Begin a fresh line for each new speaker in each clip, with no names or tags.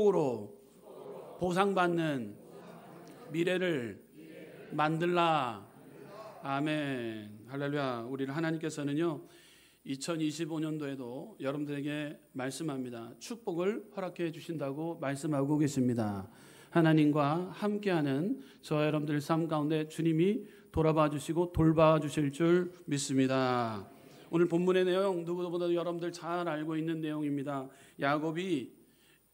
축복으로 보상받는 미래를 만들라. 아멘. 할렐루야. 우리를 하나님께서는요 2025년도에도 여러분들에게 말씀합니다. 축복을 허락해 주신다고 말씀하고 계십니다. 하나님과 함께하는 저와 여러분들 삶 가운데 주님이 돌아봐 주시고 돌봐 주실 줄 믿습니다. 오늘 본문의 내용 누구보다도 여러분들 잘 알고 있는 내용입니다. 야곱이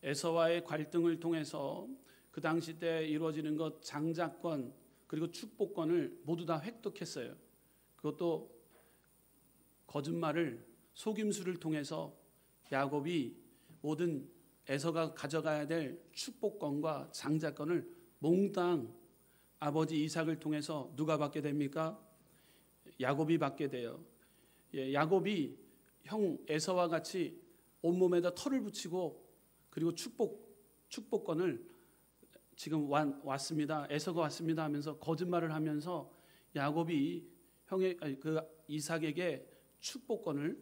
에서와의 갈등을 통해서 그 당시 때 이루어지는 것 장자권 그리고 축복권을 모두 다 획득했어요. 그것도 거짓말을 속임수를 통해서 야곱이 모든 에서가 가져가야 될 축복권과 장자권을 몽땅 아버지 이삭을 통해서 누가 받게 됩니까? 야곱이 받게 돼요. 야곱이 형 에서와 같이 온몸에다 털을 붙이고 그리고 축복권을 지금 왔습니다. 에서가 왔습니다 하면서 거짓말을 하면서 야곱이 형의 그 이삭에게 축복권을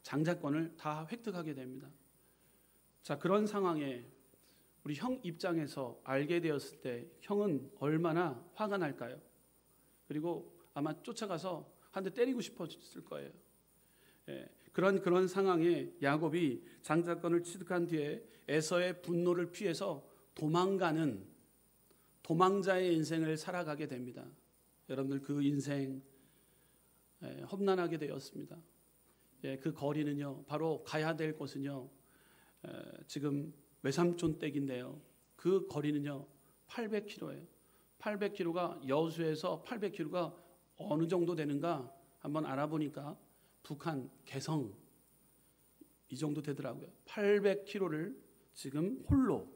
장자권을 다 획득하게 됩니다. 자, 그런 상황에 우리 형 입장에서 알게 되었을 때 형은 얼마나 화가 날까요? 그리고 아마 쫓아가서 한 대 때리고 싶었을 거예요. 그런 상황에 야곱이 장자권을 취득한 뒤에 에서의 분노를 피해서 도망가는 도망자의 인생을 살아가게 됩니다. 여러분들 그 인생 험난하게 되었습니다. 그 거리는요 바로 가야 될 곳은요 지금 외삼촌 댁인데요. 그 거리는요 800km예요. 800km가 여수에서 800km가 어느 정도 되는가 한번 알아보니까 북한 개성 이 정도 되더라고요. 800km를 지금 홀로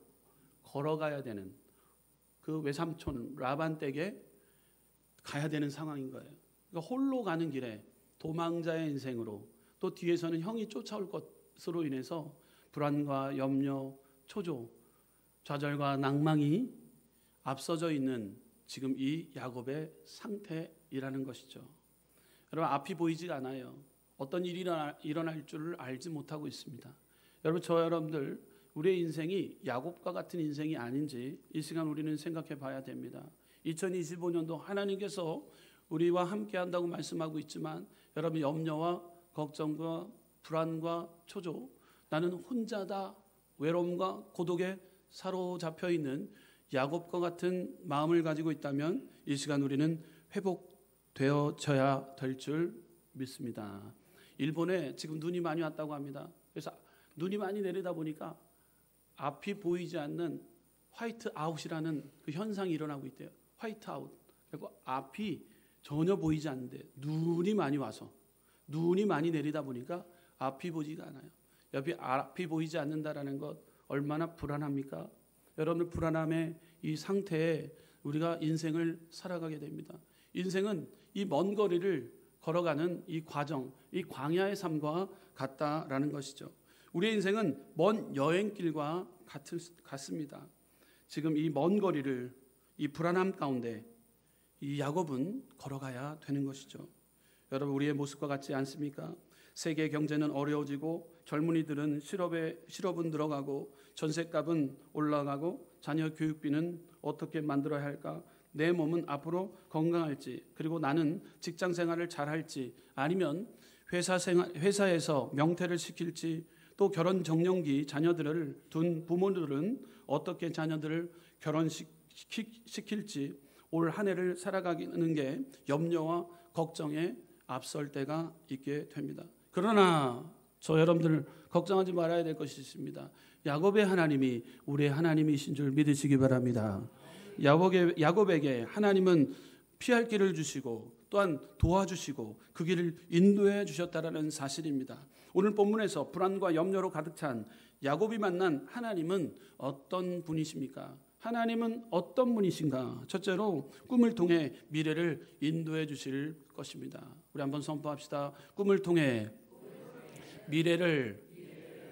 걸어가야 되는 그 외삼촌 라반 댁에 가야 되는 상황인 거예요. 그러니까 홀로 가는 길에 도망자의 인생으로 또 뒤에서는 형이 쫓아올 것으로 인해서 불안과 염려, 초조, 좌절과 낭망이 앞서져 있는 지금 이 야곱의 상태이라는 것이죠. 여러분 앞이 보이지가 않아요. 어떤 일이 일어날 줄을 알지 못하고 있습니다. 여러분 저 여러분들 우리의 인생이 야곱과 같은 인생이 아닌지 이 시간 우리는 생각해 봐야 됩니다. 2025년도 하나님께서 우리와 함께 한다고 말씀하고 있지만 여러분 염려와 걱정과 불안과 초조 나는 혼자다 외로움과 고독에 사로잡혀 있는 야곱과 같은 마음을 가지고 있다면 이 시간 우리는 회복되어져야 될 줄 믿습니다. 일본에 지금 눈이 많이 왔다고 합니다. 그래서 눈이 많이 내리다 보니까 앞이 보이지 않는 화이트 아웃이라는 그 현상이 일어나고 있대요. 화이트 아웃. 그리고 앞이 전혀 보이지 않는데 눈이 많이 와서 눈이 많이 내리다 보니까 앞이 보이지가 않아요. 앞이 보이지 않는다라는 것 얼마나 불안합니까? 여러분들 불안함의 이 상태에 우리가 인생을 살아가게 됩니다. 인생은 이 먼 거리를 걸어가는 이 과정, 이 광야의 삶과 같다라는 것이죠. 우리의 인생은 먼 여행길과 같습니다. 지금 이 먼 거리를 이 불안함 가운데 이 야곱은 걸어가야 되는 것이죠. 여러분 우리의 모습과 같지 않습니까? 세계 경제는 어려워지고 젊은이들은 실업은 들어가고 전셋값은 올라가고 자녀 교육비는 어떻게 만들어야 할까? 내 몸은 앞으로 건강할지 그리고 나는 직장 생활을 잘할지 아니면 회사에서 명퇴를 시킬지 또 결혼 정년기 자녀들을 둔 부모들은 어떻게 자녀들을 결혼시킬지 올 한 해를 살아가는 게 염려와 걱정에 앞설 때가 있게 됩니다. 그러나 저 여러분들 걱정하지 말아야 될 것이 있습니다. 야곱의 하나님이 우리의 하나님이신 줄 믿으시기 바랍니다. 야곱에게 하나님은 피할 길을 주시고 또한 도와주시고 그 길을 인도해 주셨다라는 사실입니다. 오늘 본문에서 불안과 염려로 가득 찬 야곱이 만난 하나님은 어떤 분이십니까? 하나님은 어떤 분이신가? 첫째로 꿈을 통해 미래를 인도해 주실 것입니다. 우리 한번 선포합시다. 꿈을 통해 미래를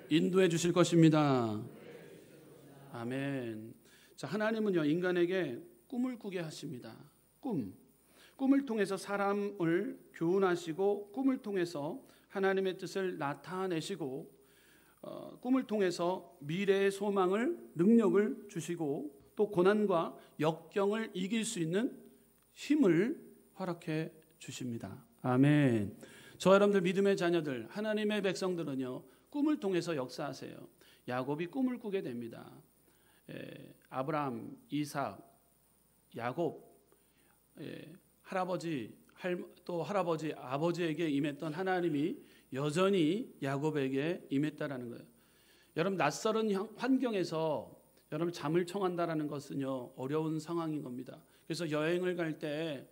인도해 주실 것입니다. 아멘. 자, 하나님은요 인간에게 꿈을 꾸게 하십니다. 꿈을 통해서 사람을 교훈하시고 꿈을 통해서 하나님의 뜻을 나타내시고 꿈을 통해서 미래의 소망을, 능력을 주시고 또 고난과 역경을 이길 수 있는 힘을 허락해 주십니다. 아멘. 저 여러분들 믿음의 자녀들, 하나님의 백성들은요, 꿈을 통해서 역사하세요. 야곱이 꿈을 꾸게 됩니다. 아브라함, 이삭, 야곱, 할아버지, 아버지에게 임했던 하나님이 여전히 야곱에게 임했다라는 거예요. 여러분, 낯설은 환경에서 여러분 잠을 청한다라는 것은요, 어려운 상황인 겁니다. 그래서 여행을 갈 때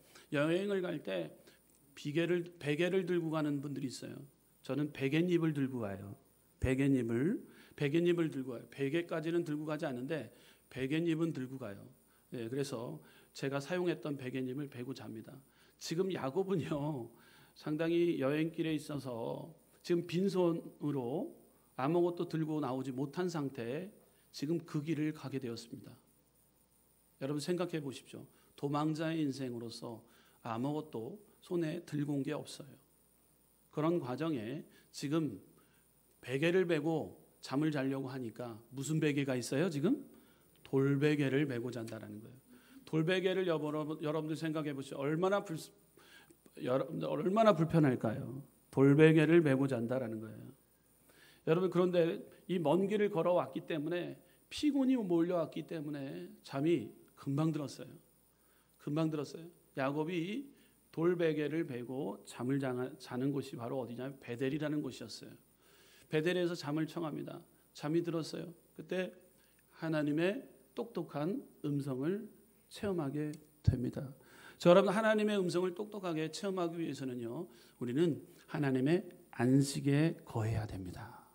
베개를 들고 가는 분들이 있어요. 저는 베갯잎을 들고 가요. 베갯잎을 들고 가요. 베개까지는 들고 가지 않는데 베갯잎은 들고 가요. 그래서 제가 사용했던 베갯잎을 베고 잡니다. 지금 야곱은요, 상당히 여행길에 있어서 지금 빈손으로 아무것도 들고 나오지 못한 상태에 지금 그 길을 가게 되었습니다. 여러분 생각해 보십시오. 도망자의 인생으로서 아무것도 손에 들고 온 게 없어요. 그런 과정에 지금 베개를 베고 잠을 자려고 하니까 무슨 베개가 있어요? 지금 돌베개를 메고 잔다라는 거예요. 돌베개를 여러분들 생각해 보시죠. 얼마나 불편할까요? 돌베개를 메고 잔다라는 거예요. 여러분, 그런데 이 먼 길을 걸어왔기 때문에 피곤이 몰려왔기 때문에 잠이 금방 들었어요. 야곱이 돌베개를 베고 잠을 자는 곳이 바로 어디냐면 베델이라는 곳이었어요. 베델에서 잠을 청합니다. 잠이 들었어요. 그때 하나님의 똑똑한 음성을 체험하게 됩니다. 저 여러분, 하나님의 음성을 똑똑하게 체험하기 위해서는요, 우리는 하나님의 안식에 거해야 됩니다.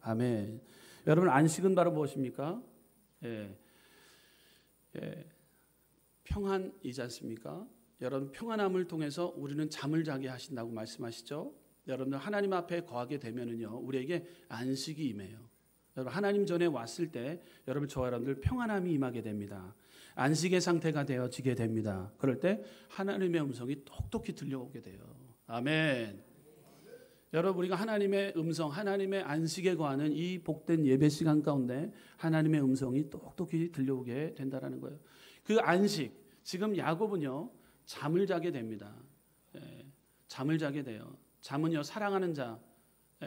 아멘. 여러분, 안식은 바로 무엇입니까? 평안이지 않습니까? 여러분, 평안함을 통해서 우리는 잠을 자게 하신다고 말씀하시죠. 여러분들 하나님 앞에 거하게 되면은요, 우리에게 안식이 임해요. 여러분, 하나님 전에 왔을 때 여러분, 저와 여러분들 평안함이 임하게 됩니다. 안식의 상태가 되어지게 됩니다. 그럴 때 하나님의 음성이 똑똑히 들려오게 돼요. 아멘. 여러분, 우리가 하나님의 음성, 하나님의 안식에 거하는 이 복된 예배 시간 가운데 하나님의 음성이 똑똑히 들려오게 된다라는 거예요. 그 안식, 지금 야곱은요, 잠을 자게 됩니다. 잠을 자게 돼요. 잠은요, 사랑하는 자,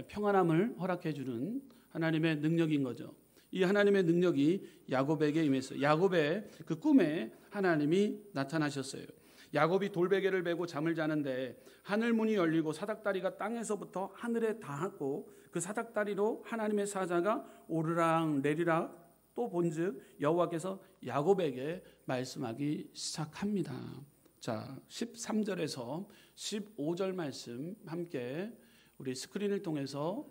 평안함을 허락해 주는 하나님의 능력인 거죠. 이 하나님의 능력이 야곱에게 임했어요. 야곱의 그 꿈에 하나님이 나타나셨어요. 야곱이 돌베개를 베고 잠을 자는데 하늘 문이 열리고 사닥다리가 땅에서부터 하늘에 닿았고 그 사닥다리로 하나님의 사자가 오르락 내리락 또 본즉 여호와께서 야곱에게 말씀하기 시작합니다. 자, 13절에서 15절 말씀 함께 우리 스크린을 통해서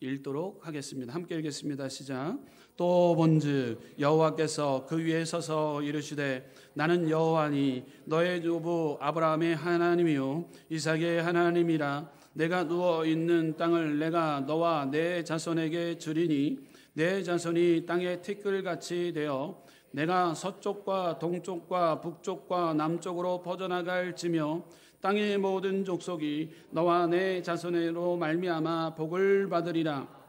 읽도록 하겠습니다. 함께 읽겠습니다. 시작. 또 본즉 여호와께서 그 위에 서서 이르시되 나는 여호와니 너의 조부 아브라함의 하나님이요 이삭의 하나님이라. 내가 누워 있는 땅을 내가 너와 내 자손에게 주리니 내 자손이 땅의 티끌같이 되어 내가 서쪽과 동쪽과 북쪽과 남쪽으로 퍼져나갈지며 땅의 모든 족속이 너와 내 자손으로 말미암아 복을 받으리라.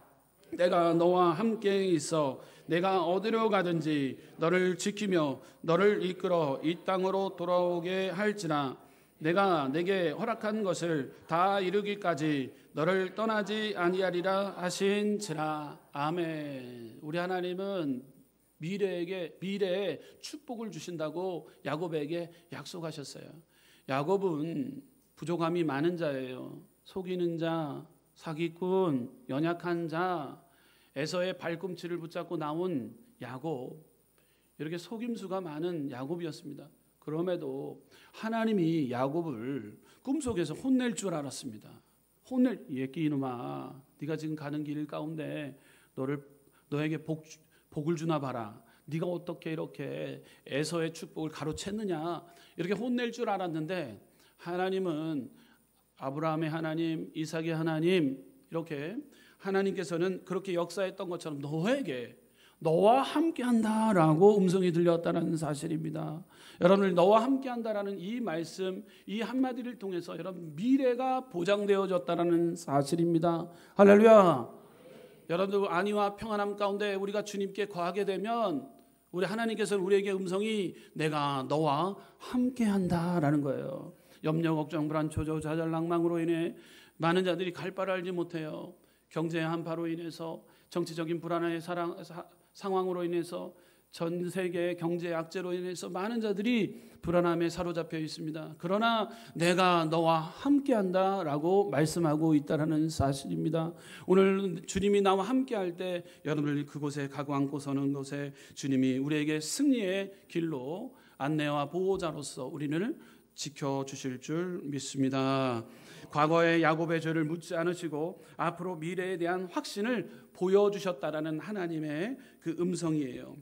내가 너와 함께 있어 내가 어디로 가든지 너를 지키며 너를 이끌어 이 땅으로 돌아오게 할지라. 내가 내게 허락한 것을 다 이루기까지 너를 떠나지 아니하리라 하신지라. 아멘. 우리 하나님은 미래에 축복을 주신다고 야곱에게 약속하셨어요. 야곱은 부족함이 많은 자예요. 속이는 자, 사기꾼, 연약한 자, 에서의 발꿈치를 붙잡고 나온 야곱, 이렇게 속임수가 많은 야곱이었습니다. 그럼에도 하나님이 야곱을 꿈속에서 혼낼 줄 알았습니다. 예끼 이놈아, 네가 지금 가는 길 가운데 너에게 복을 주나 봐라. 네가 어떻게 이렇게 에서의 축복을 가로챘느냐, 이렇게 혼낼 줄 알았는데 하나님은 아브라함의 하나님, 이삭의 하나님, 이렇게 하나님께서는 그렇게 역사했던 것처럼 너와 함께한다라고 음성이 들렸다는 사실입니다. 여러분들, 너와 함께한다라는 이 말씀, 이 한마디를 통해서 여러분 미래가 보장되어졌다라는 사실입니다. 할렐루야. 여러분들 안위와 평안함 가운데 우리가 주님께 거하게 되면 우리 하나님께서는 우리에게 음성이 내가 너와 함께한다라는 거예요. 염려, 걱정, 불안, 초조, 좌절, 낭망으로 인해 많은 자들이 갈 바를 알지 못해요. 경제의 한파로 인해서, 정치적인 불안의 상황으로 인해서, 전 세계의 경제 악재로 인해서 많은 자들이 불안함에 사로잡혀 있습니다. 그러나 내가 너와 함께한다라고 말씀하고 있다는 사실입니다. 오늘 주님이 나와 함께할 때 여러분들 그곳에 가고 앉고 서는 곳에 주님이 우리에게 승리의 길로 안내와 보호자로서 우리를 지켜주실 줄 믿습니다. 과거의 야곱의 죄를 묻지 않으시고 앞으로 미래에 대한 확신을 보여주셨다라는 하나님의 그 음성이에요.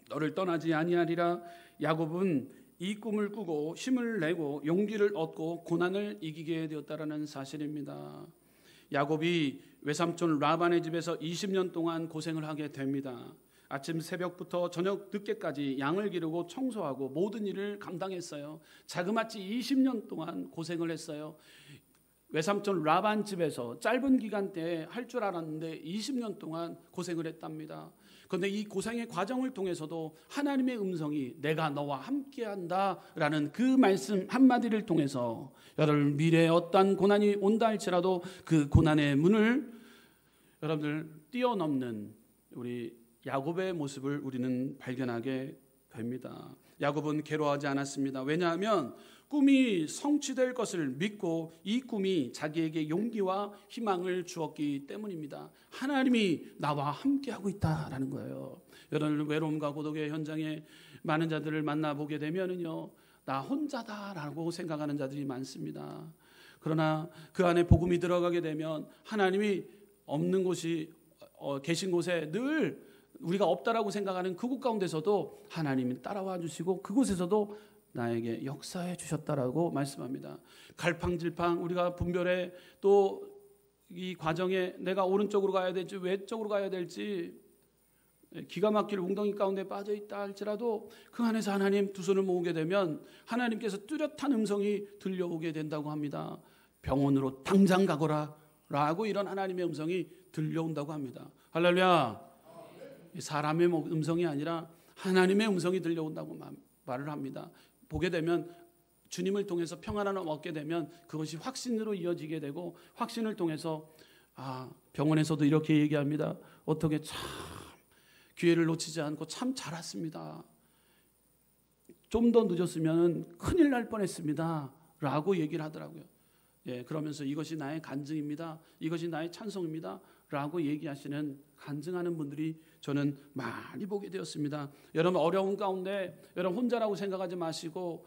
너를 떠나지 아니하리라. 야곱은 이 꿈을 꾸고 힘을 내고 용기를 얻고 고난을 이기게 되었다라는 사실입니다. 야곱이 외삼촌 라반의 집에서 20년 동안 고생을 하게 됩니다. 아침 새벽부터 저녁 늦게까지 양을 기르고 청소하고 모든 일을 감당했어요. 자그마치 20년 동안 고생을 했어요. 외삼촌 라반 집에서 짧은 기간 때 할 줄 알았는데 20년 동안 고생을 했답니다. 그런데 이 고생의 과정을 통해서도 하나님의 음성이 내가 너와 함께한다라는 그 말씀 한마디를 통해서 여러분 미래에 어떠한 고난이 온다 할지라도 그 고난의 문을 여러분들 뛰어넘는 우리 야곱의 모습을 우리는 발견하게 됩니다. 야곱은 괴로워하지 않았습니다. 왜냐하면 꿈이 성취될 것을 믿고 이 꿈이 자기에게 용기와 희망을 주었기 때문입니다. 하나님이 나와 함께하고 있다라는 거예요. 여러분 외로움과 고독의 현장에 많은 자들을 만나보게 되면은요, 나 혼자다라고 생각하는 자들이 많습니다. 그러나 그 안에 복음이 들어가게 되면 하나님이 없는 곳이 계신 곳에 늘 우리가 없다라고 생각하는 그곳 가운데서도 하나님이 따라와 주시고 그곳에서도 나에게 역사해 주셨다라고 말씀합니다. 갈팡질팡 우리가 분별해 또 이 과정에 내가 오른쪽으로 가야 될지 왼쪽으로 가야 될지 기가 막힐 웅덩이 가운데 빠져 있다 할지라도 그 안에서 하나님 두 손을 모으게 되면 하나님께서 뚜렷한 음성이 들려오게 된다고 합니다. 병원으로 당장 가거라 라고 이런 하나님의 음성이 들려온다고 합니다. 할렐루야. 사람의 음성이 아니라 하나님의 음성이 들려온다고 말을 합니다. 보게 되면 주님을 통해서 평안함을 얻게 되면 그것이 확신으로 이어지게 되고 확신을 통해서 병원에서도 이렇게 얘기합니다. 어떻게 참 기회를 놓치지 않고 참 잘 왔습니다. 좀 더 늦었으면 큰일 날 뻔했습니다 라고 얘기를 하더라고요. 그러면서 이것이 나의 간증입니다. 이것이 나의 찬송입니다 라고 얘기하시는 간증하는 분들이 저는 많이 보게 되었습니다. 여러분 어려운 가운데 여러분 혼자라고 생각하지 마시고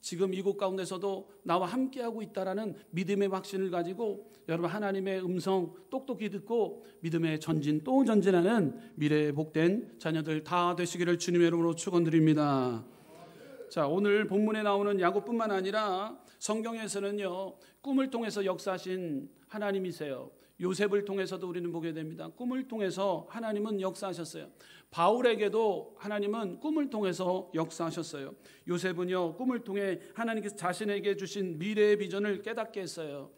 지금 이곳 가운데서도 나와 함께하고 있다라는 믿음의 확신을 가지고 여러분 하나님의 음성 똑똑히 듣고 믿음의 전진 또 전진하는 미래에 복된 자녀들 다 되시기를 주님의 이름으로 축원드립니다. 자, 오늘 본문에 나오는 야곱뿐만 아니라 성경에서는요 꿈을 통해서 역사하신 하나님이세요. 요셉을 통해서도 우리는 보게 됩니다. 꿈을 통해서 하나님은 역사하셨어요. 바울에게도 하나님은 꿈을 통해서 역사하셨어요. 요셉은요 꿈을 통해 하나님께서 자신에게 주신 미래의 비전을 깨닫게 했어요.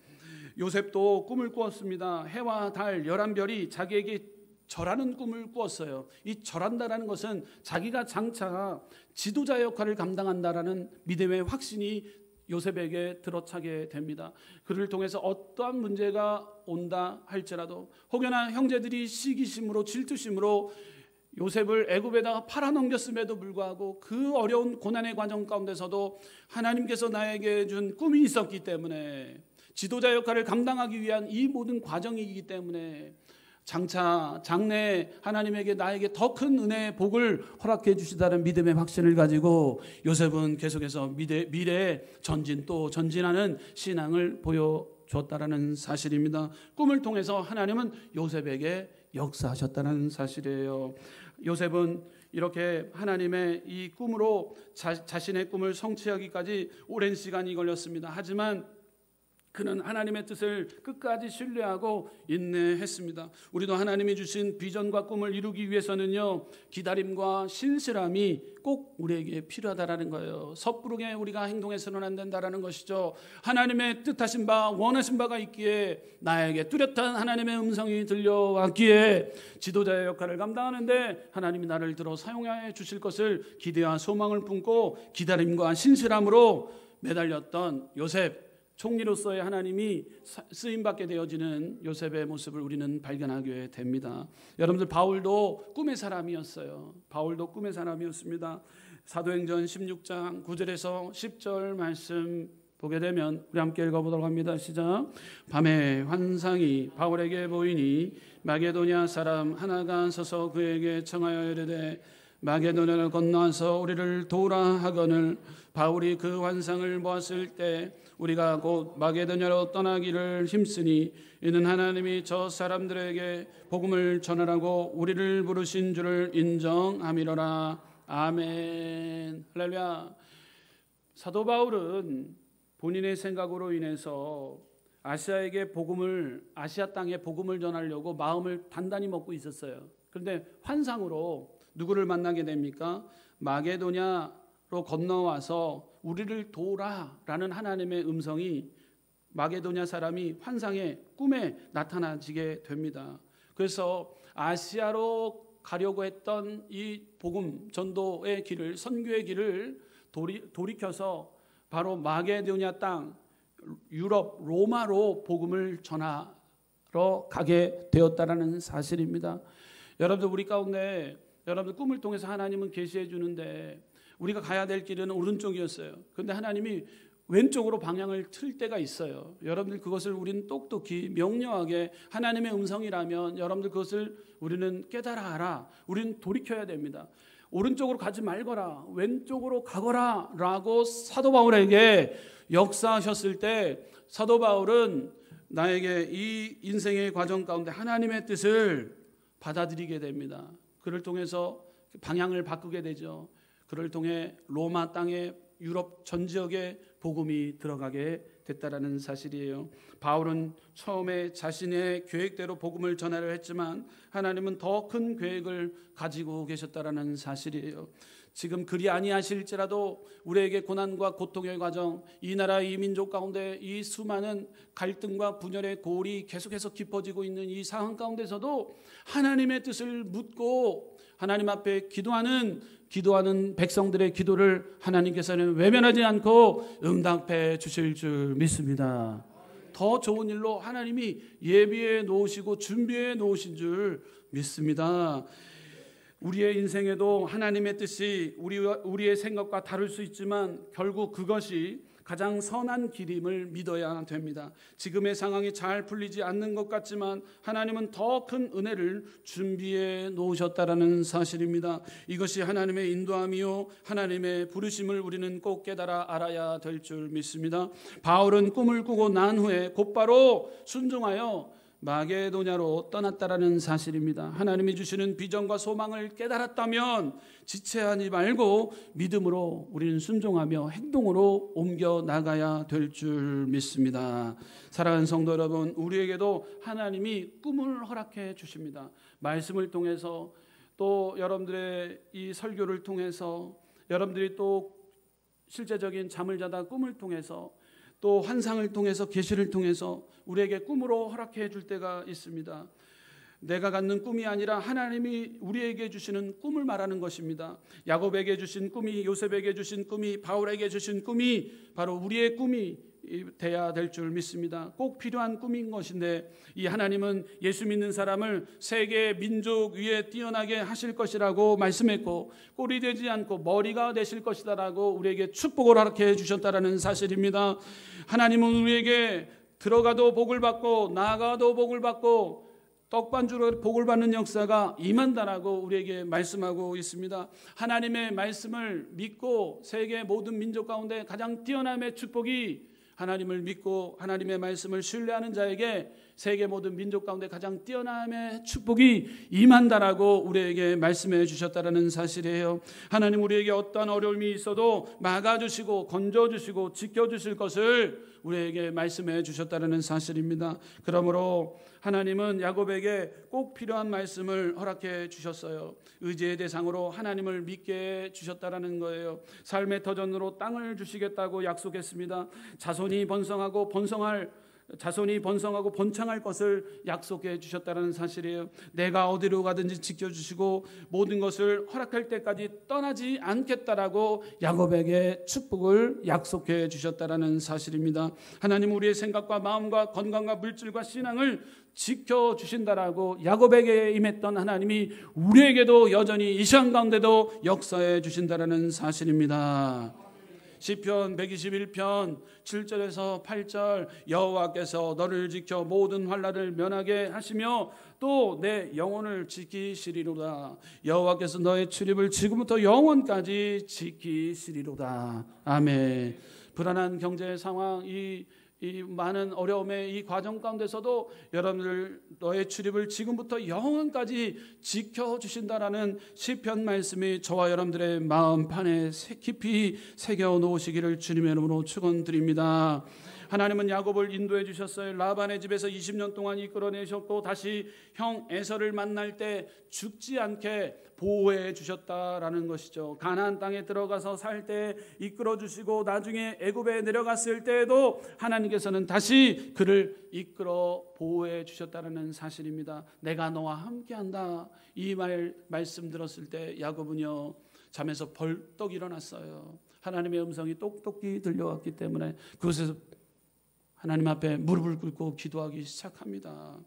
요셉도 꿈을 꾸었습니다. 해와 달 11별이 자기에게 절하는 꿈을 꾸었어요. 이 절한다라는 것은 자기가 장차 지도자 역할을 감당한다라는 믿음의 확신이 요셉에게 들어차게 됩니다. 그를 통해서 어떠한 문제가 온다 할지라도 혹여나 형제들이 시기심으로 질투심으로 요셉을 애굽에다가 팔아넘겼음에도 불구하고 그 어려운 고난의 과정 가운데서도 하나님께서 나에게 준 꿈이 있었기 때문에 지도자 역할을 감당하기 위한 이 모든 과정이기 때문에 장차 장래 하나님에게 나에게 더 큰 은혜의 복을 허락해 주시다는 믿음의 확신을 가지고 요셉은 계속해서 미래에 전진 또 전진하는 신앙을 보여줬다라는 사실입니다. 꿈을 통해서 하나님은 요셉에게 역사하셨다는 사실이에요. 요셉은 이렇게 하나님의 이 꿈으로 자신의 꿈을 성취하기까지 오랜 시간이 걸렸습니다. 하지만 그는 하나님의 뜻을 끝까지 신뢰하고 인내했습니다. 우리도 하나님이 주신 비전과 꿈을 이루기 위해서는요, 기다림과 신실함이 꼭 우리에게 필요하다라는 거예요. 섣부르게 우리가 행동해서는 안 된다라는 것이죠. 하나님의 뜻하신 바, 원하신 바가 있기에 나에게 뚜렷한 하나님의 음성이 들려왔기에 지도자의 역할을 감당하는데 하나님이 나를 들어 사용해 주실 것을 기대와 소망을 품고 기다림과 신실함으로 매달렸던 요셉, 총리로서의 하나님이 쓰임받게 되어지는 요셉의 모습을 우리는 발견하게 됩니다. 여러분들, 바울도 꿈의 사람이었어요. 바울도 꿈의 사람이었습니다. 사도행전 16장 9절에서 10절 말씀 보게 되면 우리 함께 읽어보도록 합니다. 시작. 밤에 환상이 바울에게 보이니 마게도냐 사람 하나가 서서 그에게 청하여 이르되 마게도냐를 건너와서 우리를 도우라 하거늘 바울이 그 환상을 보았을 때 우리가 곧 마게도냐로 떠나기를 힘쓰니 이는 하나님이 저 사람들에게 복음을 전하라고 우리를 부르신 줄을 인정함이로라. 아멘. 할렐루야. 사도 바울은 본인의 생각으로 인해서 아시아 땅에 복음을 전하려고 마음을 단단히 먹고 있었어요. 그런데 환상으로 누구를 만나게 됩니까? 마게도냐로 건너와서 우리를 도우라라는 하나님의 음성이 마게도냐 사람이 환상의 꿈에 나타나지게 됩니다. 그래서 아시아로 가려고 했던 이 복음 전도의 길을, 선교의 길을 돌이켜서 바로 마게도냐 땅, 유럽 로마로 복음을 전하러 가게 되었다라는 사실입니다. 여러분들, 우리 가운데 여러분들 꿈을 통해서 하나님은 계시해 주는데 우리가 가야 될 길은 오른쪽이었어요. 그런데 하나님이 왼쪽으로 방향을 틀 때가 있어요. 여러분들, 그것을 우리는 똑똑히 명료하게 하나님의 음성이라면 여러분들 그것을 우리는 깨달아 알아. 우리는 돌이켜야 됩니다. 오른쪽으로 가지 말거라, 왼쪽으로 가거라 라고 사도 바울에게 역사하셨을 때 사도 바울은 나에게 이 인생의 과정 가운데 하나님의 뜻을 받아들이게 됩니다. 그를 통해서 방향을 바꾸게 되죠. 그를 통해 로마 땅의 유럽 전 지역에 복음이 들어가게 됐다라는 사실이에요. 바울은 처음에 자신의 계획대로 복음을 전하려 했지만 하나님은 더 큰 계획을 가지고 계셨다라는 사실이에요. 지금 그리 아니하실지라도 우리에게 고난과 고통의 과정, 이 나라 이 민족 가운데 이 수많은 갈등과 분열의 골이 계속해서 깊어지고 있는 이 상황 가운데서도 하나님의 뜻을 묻고 하나님 앞에 기도하는 백성들의 기도를 하나님께서는 외면하지 않고 응답해 주실 줄 믿습니다. 더 좋은 일로 하나님이 예비해 놓으시고 준비해 놓으신 줄 믿습니다. 우리의 인생에도 하나님의 뜻이 우리의 생각과 다를 수 있지만 결국 그것이 가장 선한 길임을 믿어야 됩니다. 지금의 상황이 잘 풀리지 않는 것 같지만 하나님은 더 큰 은혜를 준비해 놓으셨다라는 사실입니다. 이것이 하나님의 인도함이요 하나님의 부르심을 우리는 꼭 깨달아 알아야 될 줄 믿습니다. 바울은 꿈을 꾸고 난 후에 곧바로 순종하여 마게도냐로 떠났다라는 사실입니다. 하나님이 주시는 비전과 소망을 깨달았다면 지체하지 말고 믿음으로 우리는 순종하며 행동으로 옮겨 나가야 될 줄 믿습니다. 사랑하는 성도 여러분, 우리에게도 하나님이 꿈을 허락해 주십니다. 말씀을 통해서 또 여러분들의 이 설교를 통해서 여러분들이 또 실제적인 잠을 자다 꿈을 통해서 또 환상을 통해서 계시를 통해서 우리에게 꿈으로 허락해 줄 때가 있습니다. 내가 갖는 꿈이 아니라 하나님이 우리에게 주시는 꿈을 말하는 것입니다. 야곱에게 주신 꿈이, 요셉에게 주신 꿈이, 바울에게 주신 꿈이 바로 우리의 꿈이 돼야 될 줄 믿습니다. 꼭 필요한 꿈인 것인데 이 하나님은 예수 믿는 사람을 세계 민족 위에 뛰어나게 하실 것이라고 말씀했고 꼴이 되지 않고 머리가 되실 것이다라고 우리에게 축복을 허락해 주셨다라는 사실입니다. 하나님은 우리에게 들어가도 복을 받고 나가도 복을 받고 떡반주로 복을 받는 역사가 임한다라고 우리에게 말씀하고 있습니다. 하나님의 말씀을 믿고 세계 모든 민족 가운데 가장 뛰어남의 축복이 하나님을 믿고 하나님의 말씀을 신뢰하는 자에게 세계 모든 민족 가운데 가장 뛰어남의 축복이 임한다라고 우리에게 말씀해 주셨다라는 사실이에요. 하나님 우리에게 어떠한 어려움이 있어도 막아주시고 건져주시고 지켜주실 것을 우리에게 말씀해 주셨다라는 사실입니다. 그러므로 하나님은 야곱에게 꼭 필요한 말씀을 허락해 주셨어요. 의지의 대상으로 하나님을 믿게 주셨다라는 거예요. 삶의 터전으로 땅을 주시겠다고 약속했습니다. 자손이 번성하고 번창할 것을 약속해 주셨다는 사실이에요. 내가 어디로 가든지 지켜주시고 모든 것을 허락할 때까지 떠나지 않겠다라고 야곱에게 축복을 약속해 주셨다는 사실입니다. 하나님 우리의 생각과 마음과 건강과 물질과 신앙을 지켜주신다라고 야곱에게 임했던 하나님이 우리에게도 여전히 이 시간 가운데도 역사해 주신다라는 사실입니다. 시편 121편 7절에서 8절 여호와께서 너를 지켜 모든 환난을 면하게 하시며 또 내 영혼을 지키시리로다. 여호와께서 너의 출입을 지금부터 영원까지 지키시리로다. 아멘. 불안한 경제 상황, 이 많은 어려움의 이 과정 가운데서도 여러분들 너의 출입을 지금부터 영원까지 지켜주신다라는 시편 말씀이 저와 여러분들의 마음판에 깊이 새겨 놓으시기를 주님의 이름으로 축원드립니다. 하나님은 야곱을 인도해 주셨어요. 라반의 집에서 20년 동안 이끌어내셨고 다시 형 에서를 만날 때 죽지 않게 보호해 주셨다라는 것이죠. 가나안 땅에 들어가서 살 때 이끌어 주시고 나중에 애굽에 내려갔을 때에도 하나님께서는 다시 그를 이끌어 보호해 주셨다는 사실입니다. 내가 너와 함께한다. 이 말씀 들었을 때 야곱은요 잠에서 벌떡 일어났어요. 하나님의 음성이 똑똑히 들려왔기 때문에 그곳에서 하나님 앞에 무릎을 꿇고 기도하기 시작합니다.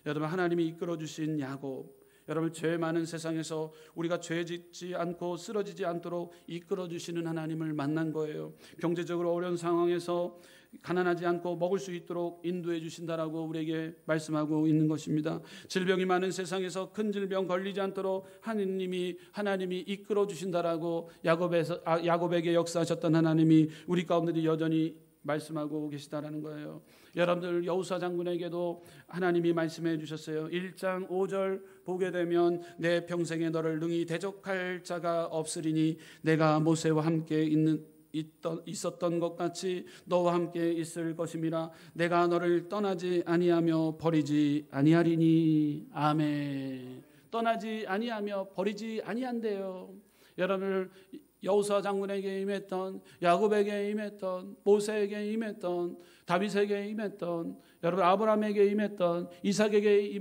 여러분 하나님이 이끌어 주신 야곱, 여러분 죄 많은 세상에서 우리가 죄 짓지 않고 쓰러지지 않도록 이끌어 주시는 하나님을 만난 거예요. 경제적으로 어려운 상황에서 가난하지 않고 먹을 수 있도록 인도해 주신다라고 우리에게 말씀하고 있는 것입니다. 질병이 많은 세상에서 큰 질병 걸리지 않도록 하나님이 이끌어 주신다라고 야곱에게 역사하셨던 하나님이 우리 가운데 여전히 말씀하고 계시다라는 거예요. 여러분들 여호수아 장군에게도 하나님이 말씀해 주셨어요. 1장 5절 보게 되면 내 평생에 너를 능히 대적할 자가 없으리니 내가 모세와 함께 있었던 것 같이 너와 함께 있을 것임이라. 내가 너를 떠나지 아니하며 버리지 아니하리니. 아멘. 떠나지 아니하며 버리지 아니한대요. 여러분을 여호수아 장군에게 임했던, 야곱에게 임했던, 모세에게 임했던, 다윗에게 임했던, 여러분 아브라함에게 임했던, 이삭에게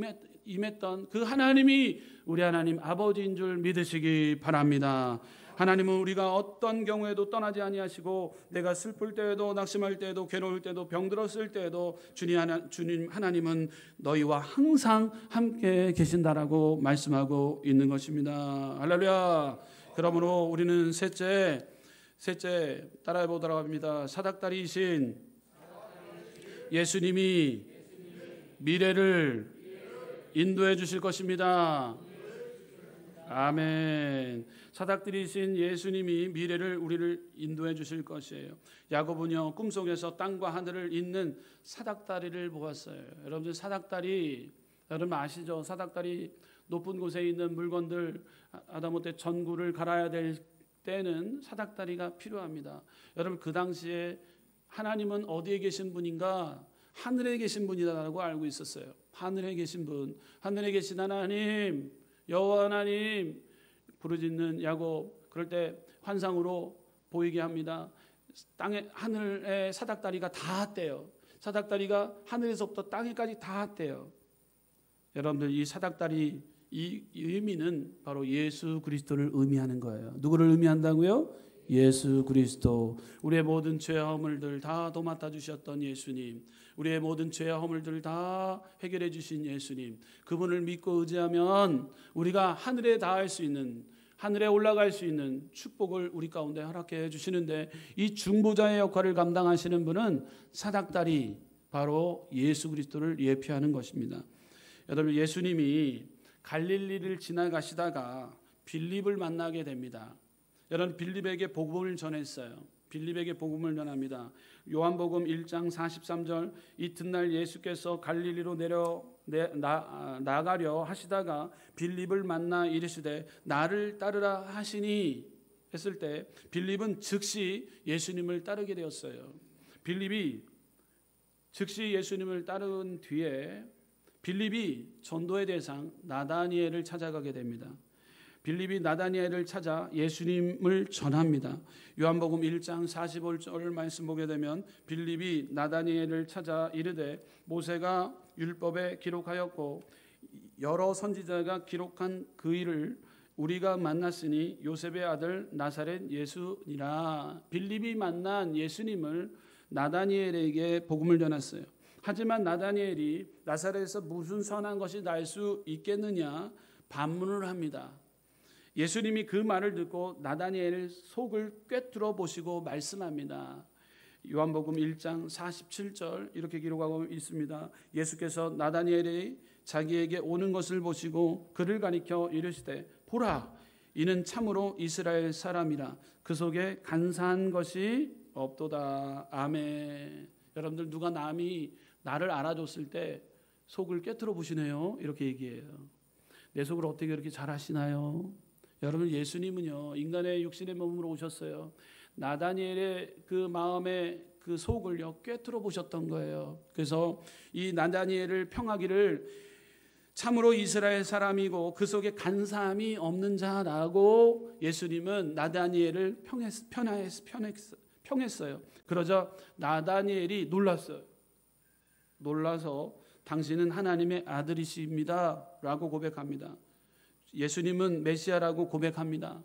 임했던 그 하나님이 우리 하나님 아버지인 줄 믿으시기 바랍니다. 하나님은 우리가 어떤 경우에도 떠나지 아니하시고 내가 슬플 때에도 낙심할 때에도 괴로울 때도 병들었을 때에도 주님 하나님은 너희와 항상 함께 계신다라고 말씀하고 있는 것입니다. 할렐루야. 그러므로 우리는 셋째 따라해 보도록 합니다. 사닥다리이신 예수님이 미래를 인도해 주실 것입니다. 아멘. 사닥다리이신 예수님이 미래를 우리를 인도해 주실 것이에요. 야곱은요 꿈속에서 땅과 하늘을 잇는 사닥다리를 보았어요. 여러분들 사닥다리 여러분 아시죠? 사닥다리 높은 곳에 있는 물건들 하다못해 전구를 갈아야 될 때는 사닥다리가 필요합니다. 여러분 그 당시에 하나님은 어디에 계신 분인가? 하늘에 계신 분이라고 알고 있었어요. 하늘에 계신 분, 하늘에 계신 하나님, 여호와 하나님 부르짖는 야곱. 그럴 때 환상으로 보이게 합니다. 땅에 하늘에 사닥다리가 닿았대요. 사닥다리가 하늘에서부터 땅에까지 닿았대요. 여러분들 이 사닥다리 이 의미는 바로 예수 그리스도를 의미하는 거예요. 누구를 의미한다고요? 예수 그리스도. 우리의 모든 죄와 허물들 다 도맡아 주셨던 예수님, 우리의 모든 죄와 허물들을 다 해결해 주신 예수님, 그분을 믿고 의지하면 우리가 하늘에 닿을 수 있는, 하늘에 올라갈 수 있는 축복을 우리 가운데 허락해 주시는데, 이 중보자의 역할을 감당하시는 분은 사닥다리, 바로 예수 그리스도를 예표하는 것입니다. 여러분 예수님이 갈릴리를 지나가시다가 빌립을 만나게 됩니다. 여러분 빌립에게 복음을 전했어요. 빌립에게 복음을 전합니다. 요한복음 1장 43절 이튿날 예수께서 갈릴리로 나가려 하시다가 빌립을 만나 이르시되 나를 따르라 하시니 했을 때 빌립은 즉시 예수님을 따르게 되었어요. 빌립이 즉시 예수님을 따른 뒤에 빌립이 전도의 대상 나다니엘을 찾아가게 됩니다. 빌립이 나다니엘을 찾아 예수님을 전합니다. 요한복음 1장 45절 말씀 보게 되면 빌립이 나다니엘을 찾아 이르되 모세가 율법에 기록하였고 여러 선지자가 기록한 그 일을 우리가 만났으니 요셉의 아들 나사렛 예수니라. 빌립이 만난 예수님을 나다니엘에게 복음을 전했어요. 하지만 나다니엘이 나사렛에서 무슨 선한 것이 날 수 있겠느냐 반문을 합니다. 예수님이 그 말을 듣고 나다니엘의 속을 꿰뚫어 보시고 말씀합니다. 요한복음 1장 47절 이렇게 기록하고 있습니다. 예수께서 나다니엘이 자기에게 오는 것을 보시고 그를 가리켜 이르시되 보라 이는 참으로 이스라엘 사람이라 그 속에 간사한 것이 없도다. 아멘. 여러분들 누가 남이 나를 알아줬을 때 속을 꿰뚫어 보시네요. 이렇게 얘기해요. 내 속을 어떻게 그렇게 잘 아시나요? 여러분 예수님은요 인간의 육신의 몸으로 오셨어요. 나다니엘의 그 마음의 그 속을요 꿰뚫어 보셨던 거예요. 그래서 이 나다니엘을 평하기를 참으로 이스라엘 사람이고 그 속에 간사함이 없는 자라고 예수님은 나다니엘을 평했어요. 그러자 나다니엘이 놀라서 당신은 하나님의 아들이십니다 라고 고백합니다. 예수님은 메시아라고 고백합니다.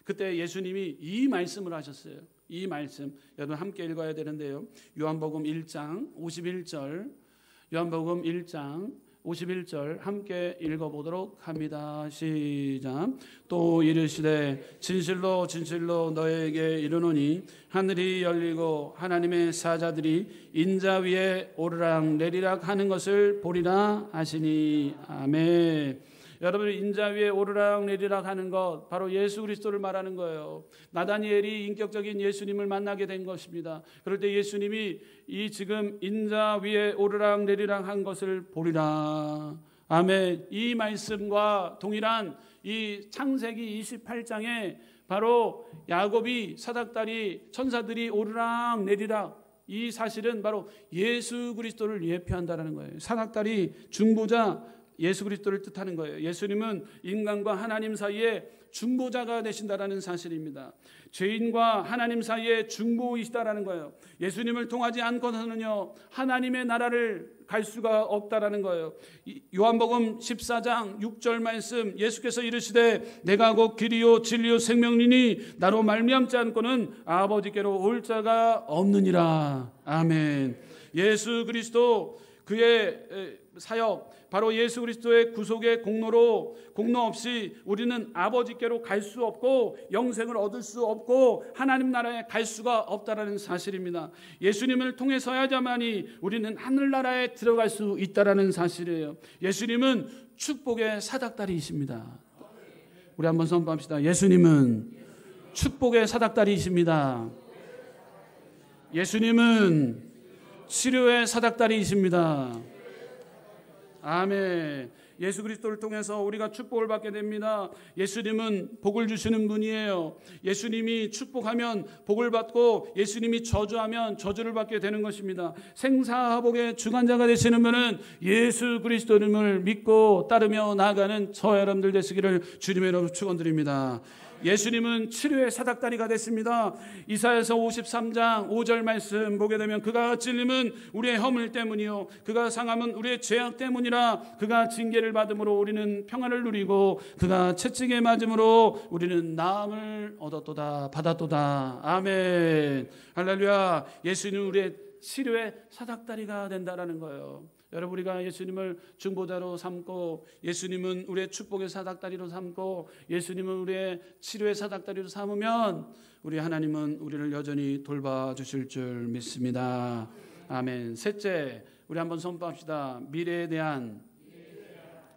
그때 예수님이 이 말씀을 하셨어요. 이 말씀 여러분 함께 읽어야 되는데요. 요한복음 1장 51절 요한복음 1장 51절 함께 읽어보도록 합니다. 시작. 또 이르시되 진실로 진실로 너에게 이르노니 하늘이 열리고 하나님의 사자들이 인자 위에 오르락 내리락 하는 것을 보리라 하시니. 아멘. 여러분 인자 위에 오르락 내리락 하는 것 바로 예수 그리스도를 말하는 거예요. 나다니엘이 인격적인 예수님을 만나게 된 것입니다. 그럴 때 예수님이 이 지금 인자 위에 오르락 내리락 한 것을 보리라. 아멘. 이 말씀과 동일한 이 창세기 28장에 바로 야곱이 사닥다리 천사들이 오르락 내리락 이 사실은 바로 예수 그리스도를 예표한다는 거예요. 사닥다리 중보자 예수 그리스도를 뜻하는 거예요. 예수님은 인간과 하나님 사이에 중보자가 되신다라는 사실입니다. 죄인과 하나님 사이에 중보이시다라는 거예요. 예수님을 통하지 않고서는요 하나님의 나라를 갈 수가 없다라는 거예요. 요한복음 14장 6절 말씀 예수께서 이르시되 내가 곧 길이요 진리요 생명이니 나로 말미암지 않고는 아버지께로 올 자가 없느니라. 아멘. 예수 그리스도 그의 사역 바로 예수 그리스도의 구속의 공로 없이 우리는 아버지께로 갈 수 없고 영생을 얻을 수 없고 하나님 나라에 갈 수가 없다라는 사실입니다. 예수님을 통해서야자만이 우리는 하늘나라에 들어갈 수 있다라는 사실이에요. 예수님은 축복의 사닥다리이십니다. 우리 한번 선포합시다. 예수님은 축복의 사닥다리이십니다. 예수님은 치료의 사닥다리이십니다. 아멘. 예수 그리스도를 통해서 우리가 축복을 받게 됩니다. 예수님은 복을 주시는 분이에요. 예수님이 축복하면 복을 받고 예수님이 저주하면 저주를 받게 되는 것입니다. 생사화복의 주관자가 되시는 분은 예수 그리스도님을 믿고 따르며 나아가는 저 여러분들 되시기를 주님의 이름으로 축원드립니다. 예수님은 치료의 사닥다리가 됐습니다. 이사야서 53장 5절 말씀 보게 되면 그가 찔림은 우리의 허물 때문이요 그가 상함은 우리의 죄악 때문이라 그가 징계를 받음으로 우리는 평안을 누리고 그가 채찍에 맞음으로 우리는 나음을 얻었도다 받았도다. 아멘. 할렐루야. 예수님은 우리의 치료의 사닥다리가 된다라는 거예요. 여러분 우리가 예수님을 중보자로 삼고 예수님은 우리의 축복의 사닥다리로 삼고 예수님은 우리의 치료의 사닥다리로 삼으면 우리 하나님은 우리를 여전히 돌봐주실 줄 믿습니다. 아멘. 셋째 우리 한번 선포합시다. 미래에 대한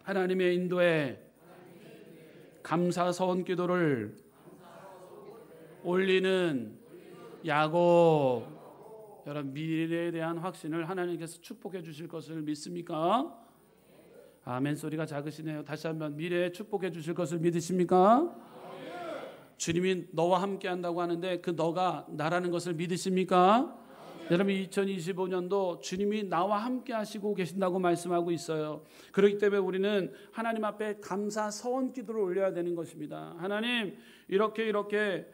하나님의 인도에 감사서원 기도를 올리는 야곱. 여러분, 미래에 대한 확신을 하나님께서 축복해 주실 것을 믿습니까? 아멘 소리가 작으시네요. 다시 한번, 미래에 축복해 주실 것을 믿으십니까? 주님이 너와 함께 한다고 하는데 그 너가 나라는 것을 믿으십니까? 여러분, 2025년도 주님이 나와 함께 하시고 계신다고 말씀하고 있어요. 그렇기 때문에 우리는 하나님 앞에 감사 서원 기도를 올려야 되는 것입니다. 하나님, 이렇게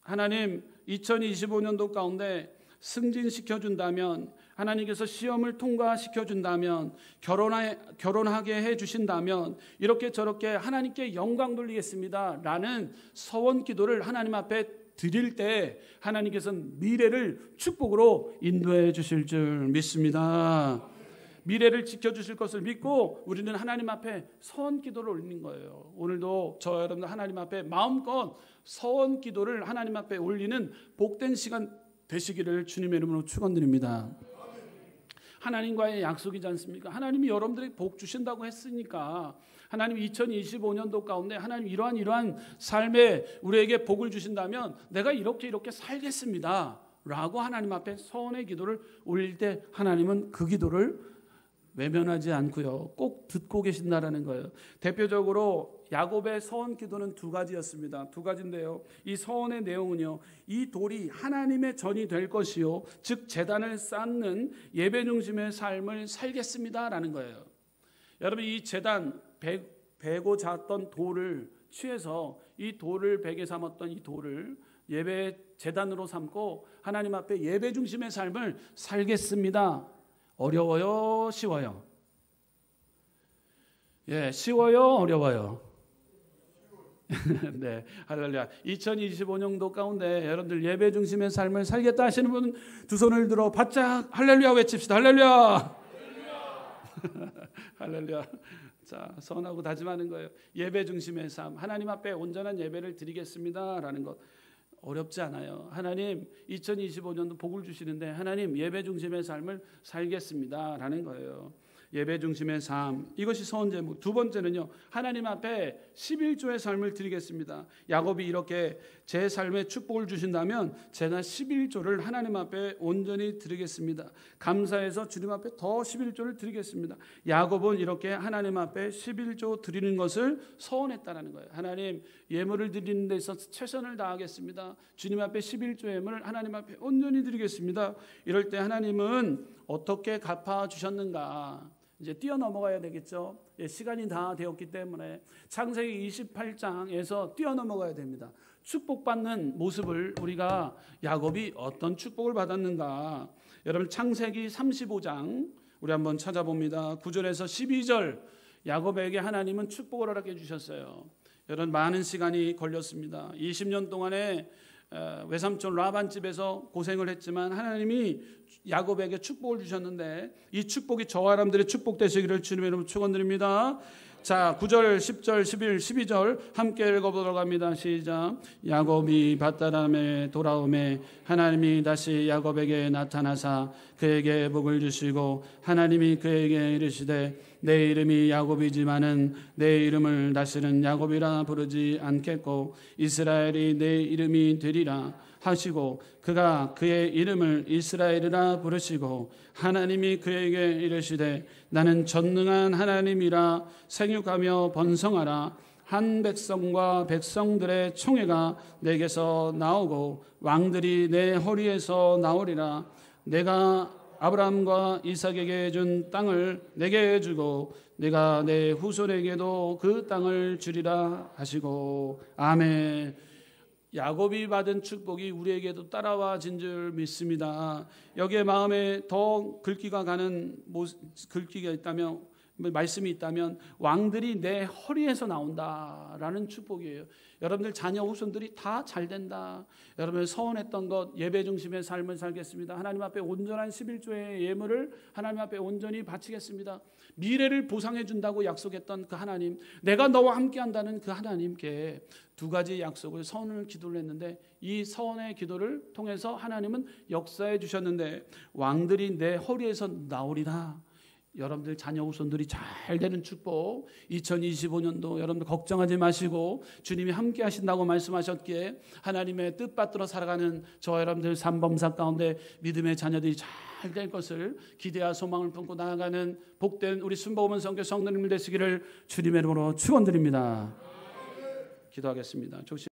하나님 2025년도 가운데 승진시켜 준다면, 하나님께서 시험을 통과시켜 준다면, 결혼하게 해 주신다면 이렇게 저렇게 하나님께 영광 돌리겠습니다 라는 서원 기도를 하나님 앞에 드릴 때 하나님께서는 미래를 축복으로 인도해 주실 줄 믿습니다. 미래를 지켜주실 것을 믿고 우리는 하나님 앞에 서원 기도를 올리는 거예요. 오늘도 저 여러분들 하나님 앞에 마음껏 서원 기도를 하나님 앞에 올리는 복된 시간 되시기를 주님의 이름으로 축원드립니다. 하나님과의 약속이지 않습니까? 하나님이 여러분들에게 복 주신다고 했으니까 하나님 2025년도 가운데 하나님 이러한 삶에 우리에게 복을 주신다면 내가 이렇게 살겠습니다 라고 하나님 앞에 서원의 기도를 올릴 때 하나님은 그 기도를 외면하지 않고요, 꼭 듣고 계신다라는 거예요. 대표적으로 야곱의 서원 기도는 두 가지였습니다. 두 가지인데요, 이 서원의 내용은요, 이 돌이 하나님의 전이 될 것이요, 즉 제단을 쌓는 예배 중심의 삶을 살겠습니다라는 거예요. 여러분, 이 제단 베고 잤던 돌을 취해서 이 돌을 베게 삼았던 이 돌을 예배 제단으로 삼고 하나님 앞에 예배 중심의 삶을 살겠습니다. 어려워요? 쉬워요? 예, 쉬워요? 어려워요? 네, 할렐루야. 2025년도 가운데 여러분들 예배 중심의 삶을 살겠다 하시는 분 두 손을 들어 바짝 할렐루야 외칩시다. 할렐루야. 할렐루야. 자, 선하고 다짐하는 거예요. 예배 중심의 삶, 하나님 앞에 온전한 예배를 드리겠습니다라는 것 어렵지 않아요. 하나님 2025년도 복을 주시는데 하나님 예배 중심의 삶을 살겠습니다라는 거예요. 예배 중심의 삶, 이것이 서원 제목. 두 번째는요, 하나님 앞에 11조의 삶을 드리겠습니다. 야곱이 이렇게 제 삶에 축복을 주신다면 제가 11조를 하나님 앞에 온전히 드리겠습니다. 감사해서 주님 앞에 더 11조를 드리겠습니다. 야곱은 이렇게 하나님 앞에 11조 드리는 것을 서원했다는 거예요. 하나님, 예물을 드리는 데 있어서 최선을 다하겠습니다. 주님 앞에 11조 예물을 하나님 앞에 온전히 드리겠습니다. 이럴 때 하나님은 어떻게 갚아주셨는가? 이제 뛰어넘어가야 되겠죠. 시간이 다 되었기 때문에 창세기 28장에서 뛰어넘어가야 됩니다. 축복받는 모습을 우리가 야곱이 어떤 축복을 받았는가? 여러분, 창세기 35장 우리 한번 찾아봅니다. 9절에서 12절, 야곱에게 하나님은 축복을 허락해 주셨어요. 여러분, 많은 시간이 걸렸습니다. 20년 동안에 외삼촌 라반 집에서 고생을 했지만 하나님이 야곱에게 축복을 주셨는데 이 축복이 저와 여러분들의 축복 되시기를 주님의 이름으로 축원드립니다. 자, 9절, 10절, 11, 12절 함께 읽어보도록 합니다. 시작. 야곱이 밧다람에 돌아오매 하나님이 다시 야곱에게 나타나사 그에게 복을 주시고 하나님이 그에게 이르시되 내 이름이 야곱이지만은 내 이름을 다시는 야곱이라 부르지 않겠고 이스라엘이 내 이름이 되리라 하시고 그가 그의 이름을 이스라엘이라 부르시고 하나님이 그에게 이르시되 나는 전능한 하나님이라 생육하며 번성하라 한 백성과 백성들의 총회가 내게서 나오고 왕들이 내 허리에서 나오리라 내가 아브라함과 이삭에게 준 땅을 내게 주고 내가 내 후손에게도 그 땅을 주리라 하시고 아멘. 야곱이 받은 축복이 우리에게도 따라와진 줄 믿습니다. 여기에 마음에 더 글귀가 가는 글귀가 있다면, 말씀이 있다면 왕들이 내 허리에서 나온다라는 축복이에요. 여러분들 자녀 후손들이 다 잘된다. 여러분 서원했던 것, 예배 중심의 삶을 살겠습니다. 하나님 앞에 온전한 11조의 예물을 하나님 앞에 온전히 바치겠습니다. 미래를 보상해 준다고 약속했던 그 하나님, 내가 너와 함께 한다는 그 하나님께 두 가지 약속을, 서원을 기도를 했는데 이 서원의 기도를 통해서 하나님은 역사해 주셨는데 왕들이 내 허리에서 나오리라. 여러분들 자녀 후손들이 잘 되는 축복, 2025년도 여러분들 걱정하지 마시고 주님이 함께 하신다고 말씀하셨기에 하나님의 뜻받들어 살아가는 저와 여러분들 삼범사 가운데 믿음의 자녀들이 잘 될 것을 기대와 소망을 품고 나아가는 복된 우리 순복음원 선교 성도님들 되시기를 주님의 이름으로 축원드립니다. 기도하겠습니다.